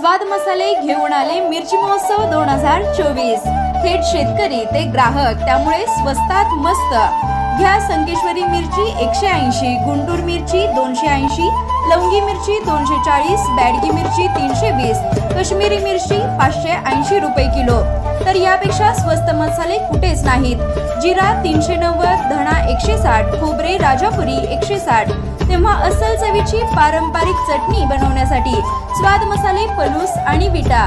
स्वाद मसाले घेऊन आले मिरची महोत्सव 2024। थेट शेतकरी ते ग्राहक, त्यामुळे स्वस्तात मस्त। घ्या संकेश्वरी मिरची 180, गुंटूर मिरची 280, लवंगी मिरची 240, बॅडगी मिरची 320, काश्मीरी मिरची 580 रुपये किलो। तर यापेक्षा स्वस्त मसाले कुठेच नाहीत। जिरा 390, धणा 160, खोबरे राजापुरी 160। तेव्हा अस्सल चवीची पारंपरिक चटणी बनवण्यासाठी स्वाद मसाले पलूस आणि विटा।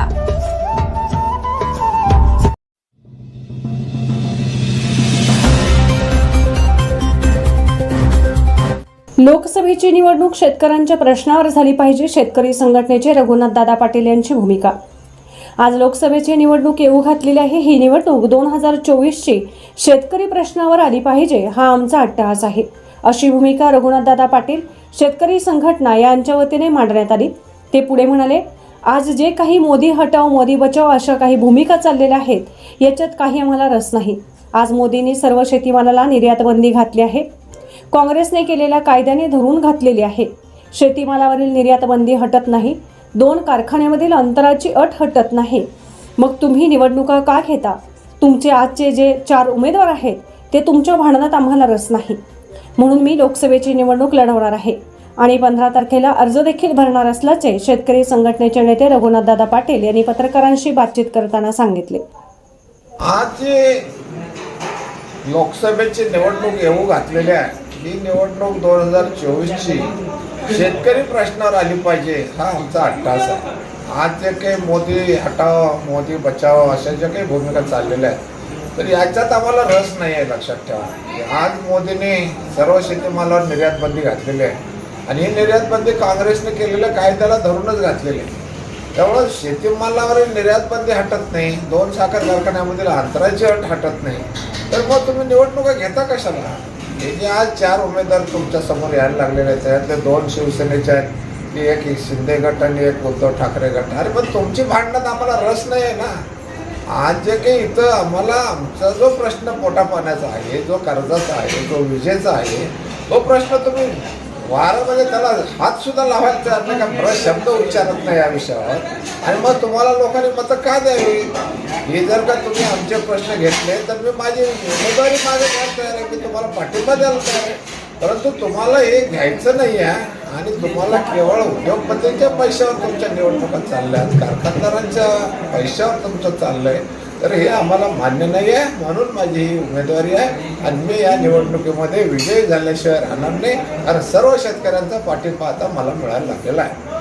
लोकसभेची निवडणूक शेतकऱ्यांच्या प्रश्नावर झाली पाहिजे, शेतकरी संघटनेचे रघुनाथदादा पाटील यांची भूमिका। आज लोकसभेची निवडणूक येऊ घातलेली आहे। ही निवडणूक 2024ची शेतकरी प्रश्नावर आली पाहिजे, हा आमचा अट्टहास आहे, अशी भूमिका रघुनाथदादा पाटील शेतकरी संघटना यांच्या वतीने मांडण्यात आली। ते पुढे म्हणाले, आज जे काही मोदी हटाव मोदी बचाव अशा काही भूमिका चाललेल्या आहेत, याच्यात काही आम्हाला रस नाही। आज मोदींनी सर्व शेतीमालाला निर्यात बंदी घातली आहे, काँग्रेसने केलेल्या कायद्याने धरून घातलेली आहे। शेतीमालावरील निर्यात बंदी हटत नाही, 2 कारखान्यामधील अंतराची अट हटत नाही। मग तुम्ही निवडणुका का घेता? तुमचे आजचे जे 4 उमेदवार आहेत ते तुमच्या भांडणात आम्हाला रस नाही। म्हणून मी लोकसभेची निवडणूक लढवणार आहे आणि 15 तारखेला अर्ज देखील भरणार असल्याचे शेतकरी संघटनेचे नेते रघुनाथदादा पाटील यांनी पत्रकारांशी बातचीत करताना सांगितले। आज लोकसभेची निवडणूक येऊ घातलेली आहे। ही निवडणूक 2024ची शेतकरी प्रश्नावर आली पाहिजे, हा आमचा अट्टहास आहे। आज जे काही मोदी हटाव मोदी बचाव अशा ज्या काही भूमिका चाललेल्या आहेत, तर याच्यात आम्हाला रस नाही आहे। लक्षात ठेवा, आज मोदींनी सर्व शेतीमालावर निर्यात बंदी घातलेली आहे आणि ही निर्यात बंदी काँग्रेसने केलेल्या कायद्याला धरूनच घातलेली आहे। त्यामुळे शेतीमालावरील निर्यात बंदी हटत नाही, 2 साखर कारखान्यामधील अंतराची अट हटत नाही, तर मग तुम्ही निवडणुका घेता कशाला? हे जे आज 4 उमेदवार तुमच्या समोर यायला लागलेले आहेत, त्यातले 2 शिवसेनेचे आहेत, एक शिंदे गट आणि एक उद्धव ठाकरे गट। अरे पण तुमची भांडणात आम्हाला रस नाही आहे ना। आज जे काही इथं आम्हाला आमचा जो प्रश्न पोटापाण्याचा आहे, जो कर्जाचा आहे, जो विजेचा आहे, तो प्रश्न तुम्ही वारामध्ये त्याला हात सुद्धा लावायचा नाही का, बरं शब्द उच्चारत नाही या विषयावर, आणि मग तुम्हाला लोकांनी मतं का द्यावी? हे जर का तुम्ही आमचे प्रश्न घेतले तर मी माझी उमेदवारी मागे घ्यायला तयार आहे, की तुम्हाला पाठिंबा द्यायला तयार आहे। परंतु तुम्हाला हे घ्यायचं नाही आहे आणि तुम्हाला केवळ उद्योगपतींच्या पैशावर तुमच्या निवडणुका चालल्या आहेत, कारखानदारांच्या पैशावर तुमचं चाललं आहे, तर हे आम्हाला मान्य नाही आहे। म्हणून माझी ही उमेदवारी आहे आणि मी या निवडणुकीमध्ये विजयी झाल्याशिवाय राहणार नाही, कारण सर्व शेतकऱ्यांचा पाठिंबा आता मला मिळायला लागलेला आहे।